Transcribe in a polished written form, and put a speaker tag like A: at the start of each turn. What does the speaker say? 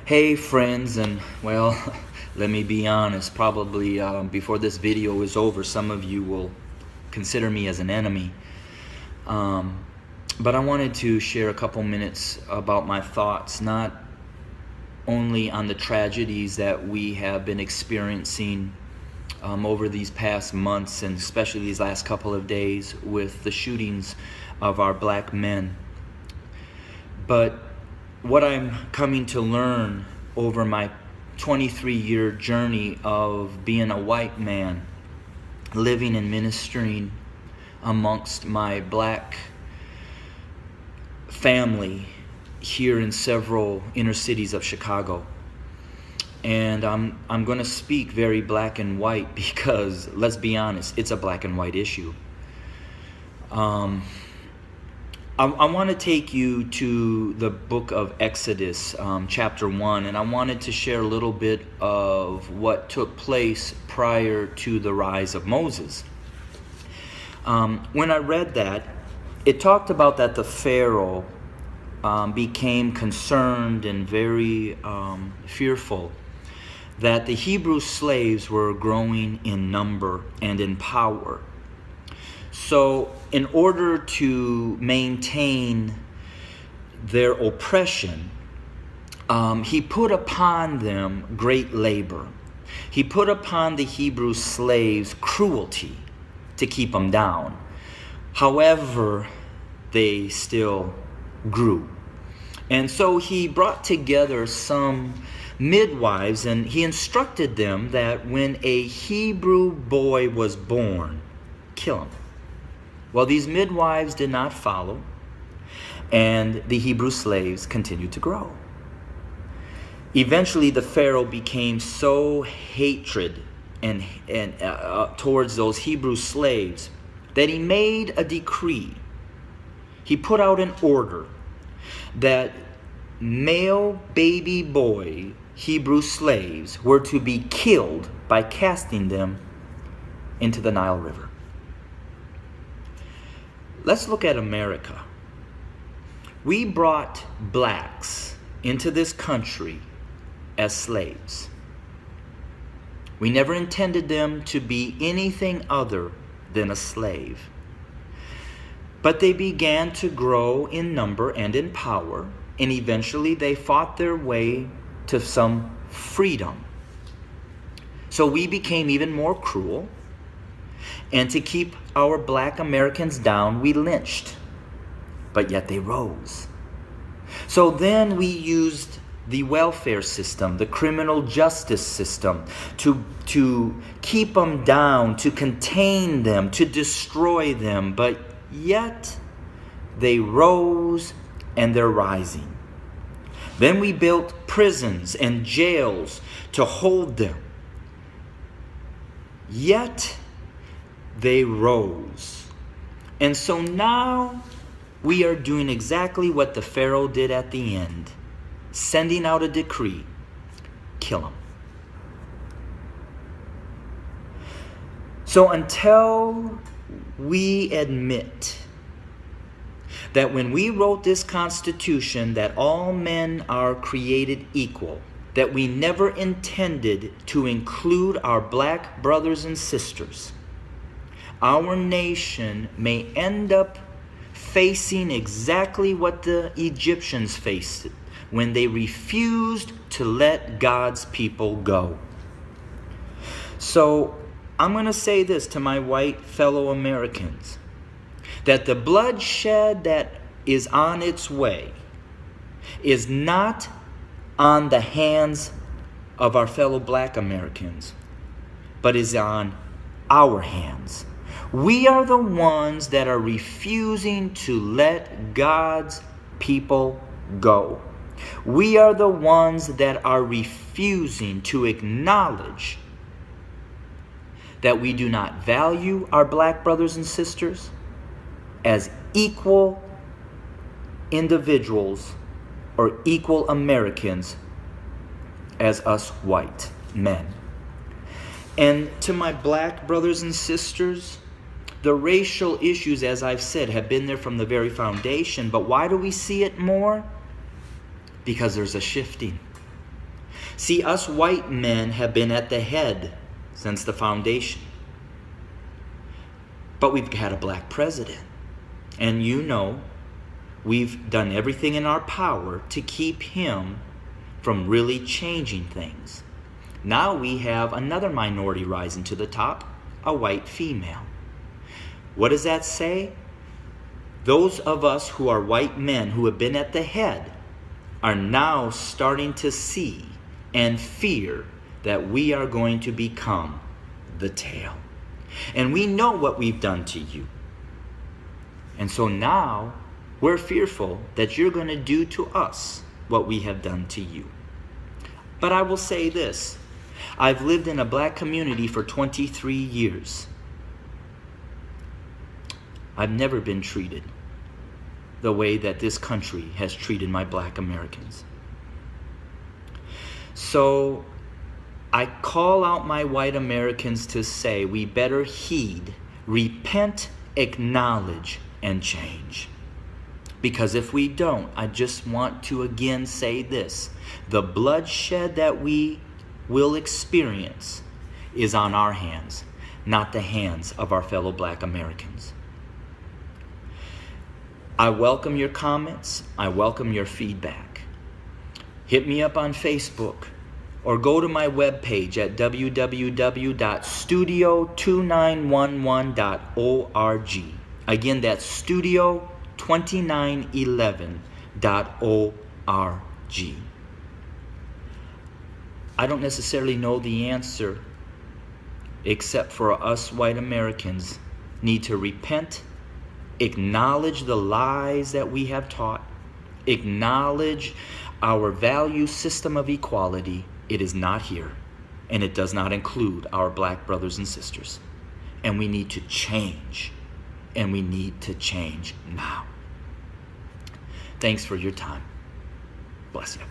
A: Hey friends, and well, let me be honest, probably before this video is over, some of you will consider me as an enemy. But I wanted to share a couple minutes about my thoughts, not only on the tragedies that we have been experiencing over these past months, and especially these last couple of days with the shootings of our black men, but what I'm coming to learn over my 23-year journey of being a white man, living and ministering amongst my black family here in several inner cities of Chicago. And I'm going to speak very black and white because, let's be honest, it's a black and white issue. I want to take you to the book of Exodus, chapter 1, and I wanted to share a little bit of what took place prior to the rise of Moses. When I read that, it talked about that the Pharaoh became concerned and very fearful that the Hebrew slaves were growing in number and in power. So in order to maintain their oppression, he put upon them great labor. He put upon the Hebrew slaves cruelty to keep them down. However, they still grew. And so he brought together some midwives, and he instructed them that when a Hebrew boy was born, kill him. Well, these midwives did not follow, and the Hebrew slaves continued to grow. Eventually, the Pharaoh became so hatred and towards those Hebrew slaves that he made a decree. He put out an order that male baby boy Hebrew slaves were to be killed by casting them into the Nile River. Let's look at America. We brought blacks into this country as slaves. We never intended them to be anything other than a slave. But they began to grow in number and in power, and eventually they fought their way to some freedom. So we became even more cruel. And to keep our black Americans down, we lynched. But yet they rose. So then we used the welfare system, the criminal justice system, to keep them down, to contain them, to destroy them. But yet they rose, and they're rising. Then we built prisons and jails to hold them. Yet they rose. And so now we are doing exactly what the Pharaoh did at the end, sending out a decree: kill them. So until we admit that when we wrote this Constitution that all men are created equal, that we never intended to include our black brothers and sisters, our nation may end up facing exactly what the Egyptians faced when they refused to let God's people go. So I'm going to say this to my white fellow Americans, that the bloodshed that is on its way is not on the hands of our fellow black Americans, but is on our hands. We are the ones that are refusing to let God's people go. We are the ones that are refusing to acknowledge that we do not value our black brothers and sisters as equal individuals or equal Americans as us white men. And to my black brothers and sisters, the racial issues, as I've said, have been there from the very foundation. But why do we see it more? Because there's a shifting. See, us white men have been at the head since the foundation. But we've had a black president. And you know, we've done everything in our power to keep him from really changing things. Now we have another minority rising to the top, a white female. What does that say? Those of us who are white men who have been at the head are now starting to see and fear that we are going to become the tail. And we know what we've done to you. And so now we're fearful that you're going to do to us what we have done to you. But I will say this. I've lived in a black community for 23 years. I've never been treated the way that this country has treated my black Americans. So I call out my white Americans to say we better heed, repent, acknowledge, and change. Because if we don't, I just want to again say this. The bloodshed that we will experience is on our hands, not the hands of our fellow black Americans. I welcome your comments. I welcome your feedback. Hit me up on Facebook or go to my webpage at www.studio2911.org. Again, that's studio2911.org. I don't necessarily know the answer, except for us white Americans need to repent, acknowledge the lies that we have taught, acknowledge our value system of equality. It is not here, and it does not include our black brothers and sisters. And we need to change, and we need to change now. Thanks for your time. Bless you.